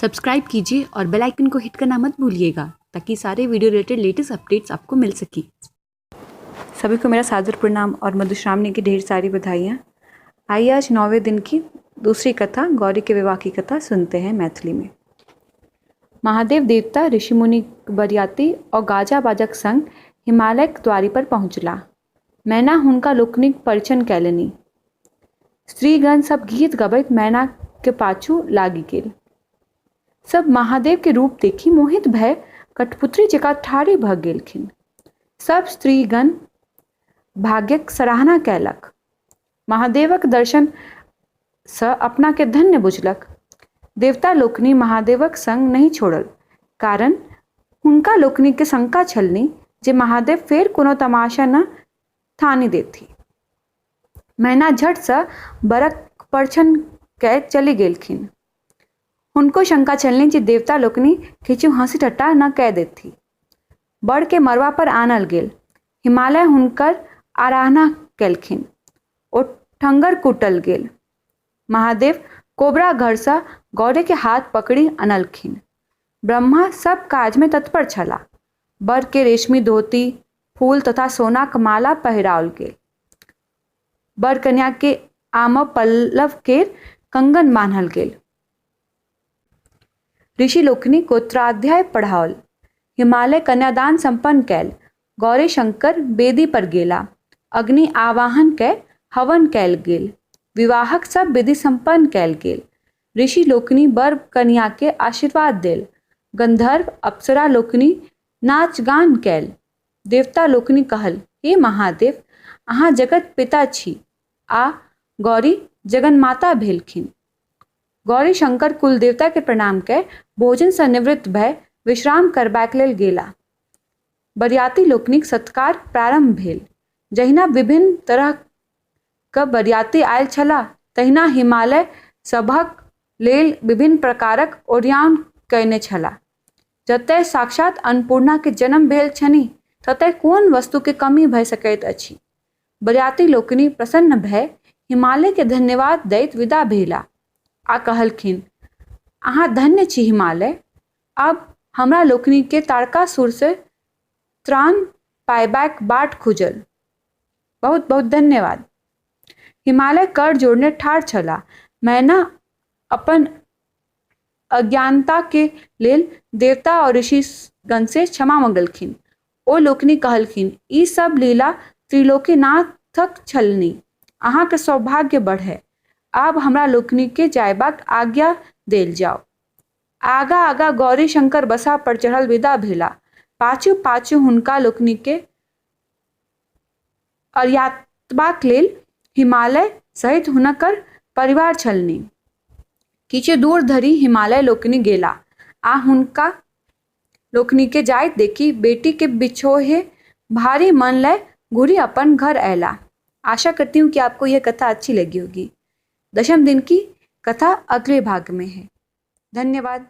Subscribe कीजिए और bell icon को हिट करना मत भूलिएगा ताकि सारे वीडियो रिलेटेड लेटेस्ट अपडेट्स आपको मिल सके। सभी को मेरा सादर प्रणाम और मधुश्रावणी की ढेर सारी बधाइयाँ। आइए आज 9वें दिन की दूसरी कथा गौरी के विवाह की कथा सुनते हैं मैथिली में। महादेव देवता ऋषि मुनि बरियाती और गाजा बाजक संग हिमालयक द्वारी पर पहुँचला। मैना हुनका लोकनिक परिचन कैलनी। स्त्रीगण सब गीत गबैत मैना के पाछू लागी गेल। सब महादेव के रूप देखी मोहित भय कठपुतरी जकाँ ठाढ़ी भ गेलखिन। सब स्त्रीगण भाग्यक सराहना कैलक। महादेवक दर्शन सँ अपना के धन्य बुझलक। देवता लोकनि महादेवक संग नहीं छोड़ल, कारण हुनका लोकनि के शंका छलनि जे महादेव फेर कोनो तमाशा न थानी देथि। मैना झट सँ बरक परछन कै चली गेलखिन। हुनको शंका छलनि जे देवता लोकनि किछु हंसी ठट्टा न कै देथि। बड़ के मरवा पर आनल गेल। हिमालय हुनकर आराधना केलखिन। ओ ठंगर कुटल गेल। महादेव कोबरा घर सँ गौरी के हाथ पकड़ी अनलखिन। ब्रह्मा सब काज में तत्पर छला। बर के रेशमी धोती, फूल तथा सोनाक माला पहिराओल गेल। बर कन्या के आम पल्लव के कंगन बान्हल गेल। ऋषि लोकनि गोत्राध्याय पढ़ाओल। हिमालय कन्यादान संपन्न कैल। गौरी शंकर वेदी पर गेला। अग्नि आवाहन कै हवन कैल गेल। विवाहक सब विधि संपन्न कैल गेल। ऋषि लोकनि बर कन्या के आशीर्वाद देल। गंधर्व अप्सरा लोकनि नाच गान कैल। देवता लोकनि कहल, हे महादेव, अहाँ जगत पिता छी आ गौरी जगन्माता भेलखिन। गौरी शंकर कुल देवता के प्रणाम कै भोजन सँ निवृत्त भय विश्राम करबाक लेल गेला। बरियाती लोकनिक सत्कार प्रारंभ भेल। जहिना विभिन्न तरहक बरियाती आयल छलाह, तहिना हिमालय सभक लेल विभिन्न प्रकारक ओरियान कयने छलाह। जतय साक्षात अन्नपूर्णा के जन्म भेल छनि, ततय कोन वस्तु के कमी भय सकैत अछि। बरियाती लोकनि प्रसन्न भय हिमालय के धन्यवाद दैत विदा भेला आ कहलखिन, अहाँ धन्य छी हिमालय। अब हमरा लोकनि के तारकासुर से त्राण पायबाक बाट खुजल। बहुत बहुत धन्यवाद। हिमालय कर जोड़ने ठाढ़ छला। मैना अपन अज्ञानता के लेल देवता और ऋषि गण से क्षमा मंगलखिन। ओ लोकनि कहलखिन, ई सब लीला त्रिलोकीनाथक छलनि। अहाँ के सौभाग्य बढ़े। आब हमरा लोकनि के जायबाक आज्ञा देल जाओ। आगा आगा गौरी शंकर बसा पर चढ़ल विदा भेला। पाछू पाछू हुनका लोकनि के अर्यातबाक लेल हिमालय सहित हुनकर परिवार छलनि। किछु दूर धरि हिमालय लोकनि गेला आ हुनका लोकनि के जाइत देखी बेटी के बिछोहे भारी मन लय घुरी अपन घर अयला। आशा करती हूँ कि आपको यह कथा अच्छी लगी होगी। 10वें दिन की कथा अगले भाग में है। धन्यवाद।